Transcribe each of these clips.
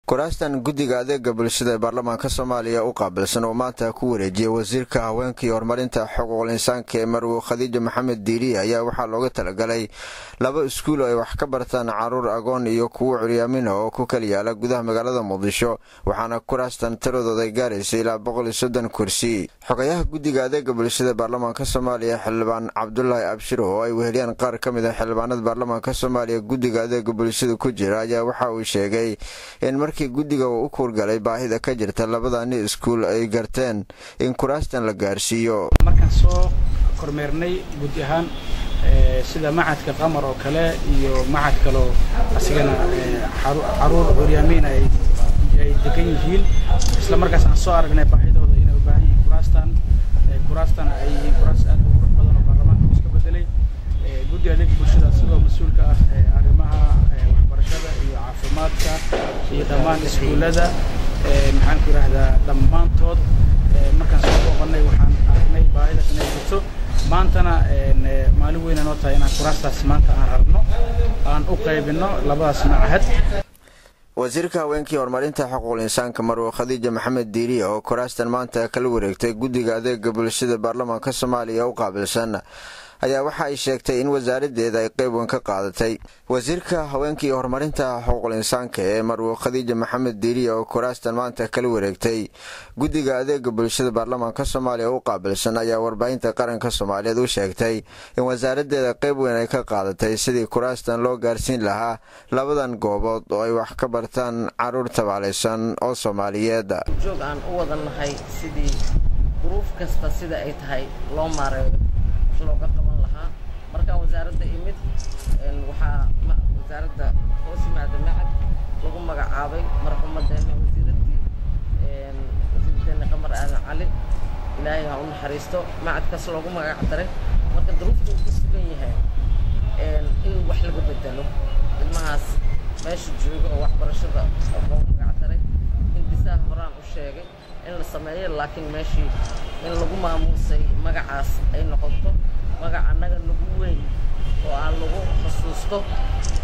kuraastan guddiga adeega bulshada ee baarlamaanka Soomaaliya u qaabilsan oo maanta ku wareejiyay wasiirka haweenka iyo horumarinta xuquuqul insaanka ee Marwo Khadiija Maxamed Diiri ayaa waxaa looga talagalay laba iskuul oo ay wax ka bartaan caruur agoon iyo kuwa curyaamin oo ku kala yaala gudaha magaalada Muqdisho waxaana kuraastan tiradooda gaaraysay ilaa 130 kursi. Xogayaha guddiga adeega bulshada baarlamaanka Soomaaliya Xildhibaan Cabdullaahi Abshir oo ay weheliyaan qaar ka mid ah xildhibaanada baarlamaanka Soomaaliya guddiga adeega bulshada ku jira ayaa waxa uu sheegay in markii guddiga uu u kurgalay baahida ka jirta labadani iskuul ay garteen in kuraastan la gaarsiiyo. Markaan soo kormeernay guddi ahaan sida macadka qamar oo kale iyo macad kale asigana caruur curyaamin ay degan yihiin isla markaas aan soo aragnay baahidooda inay u baahan yihiin kuraastan ay yihiin kuraas aad u qurux badan oo baarlamaanka iska bedelay guddiga adeega bulshada sidoo mas'uulka ah arrimaha waxbarashada iyo caafimaadka iyo dhammaan iskuulada maxaan ku raahdaa dhammaantood markaan soo booqanay waxaan aragnay baahida inay jirto maantana maalin weyn oo tahay inaan kuraastaas maanta aan rabno aan u qaybino labadaas macahad. wasiirka haweenka iyo horumarinta xuquuqul insaanka Marwo Khadiija Maxamed Diiri oo kuraastan maanta kala wareegtay guddiga adeega bulshada baarlamaanka Soomaaliya u qaabilsan ayaa waxa ay sheegtay in wasaaraddeeda ay qayb weyn ka qaadatay. wasiirka haweenka iyo horumarinta xuquuqul insaanka ee Marwo Khadiija Maxamed Diiri oo kuraastan maanta kala wareegtay guddiga adeega bulshada baarlamaanka Soomaaliya u qaabilsan ayaa warbaahinta qaranka Soomaaliyeed u sheegtay in wasaaraddeeda qayb weyn ay ka qaadatay sidii kuraastan loo gaarsiin lahaa labadan goobood oo ay wax ka bartaan caruur tabaalaysan oo Soomaaliyeed. joog aan u wadanahay sidii duruuf kasta sida ay tahay loo maareeyo looga qaban lahaa marka wasaaradda imid waxa wasaaradda hoos yimaada macad lagu magacaabay marxumadeena wasiiradii qamar aadan cali ilaahay ha u naxariisto macadkaas loogu magac daray marka duruuftu ku sugan yahay in wax laga bedelo ilmahaas meesha jooga oo waxbarashada loogu magac daray in bisaha horaan u sheegay in la sameeyo laakiin meeshii in lagu maamuusay magacaas ay noqoto magac annaga nagu weyn oo aan lagu xasuusto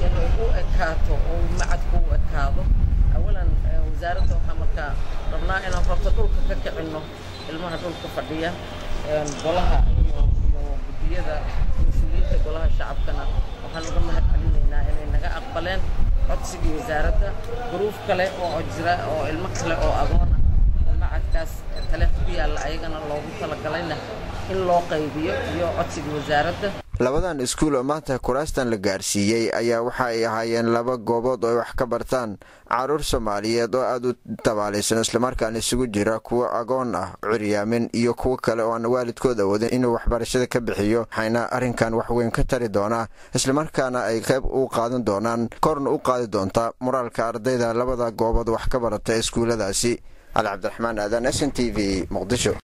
inuu u ekaato oo macadku u ekaado awalan wasaaradda waxaa markaa rabnaa inaan rabto dhulka ka kicino ilmaha dhulka fadhiya golaha iyo guddiyada mas-uuliyiinta golaha shacabkana waxaan uga mahad celinaynaa inay naga aqbaleen codsigii wasaaradda duruuf kale oo jira oo ilmo kale oo agoona macadkaas taleex ku yaalla ayagana loogu talagalayna in loo qaybiyo iyo codsiga wasaaradda. labadan iskuul oo maanta kuraastan la gaarsiiyay ayaa waxa ay ahaayeen laba goobood oo wax ka bartaan caruur Soomaaliyeed oo aad u tabaalaysan isla markaana isugu jira kuwa agoon ah curyaamin iyo kuwa kale oo aan waalidkood awoodin inuu waxbarashada ka bixiyo waxayna arrinkan wax weyn ka tari doonaa isla markaana ay qayb u qaadan doonaan korna u qaadi doonta moraalka ardayda labada goobood wax ka barata iskuuladaasi. علي عبد الرحمن آذان SNTV مقدشو.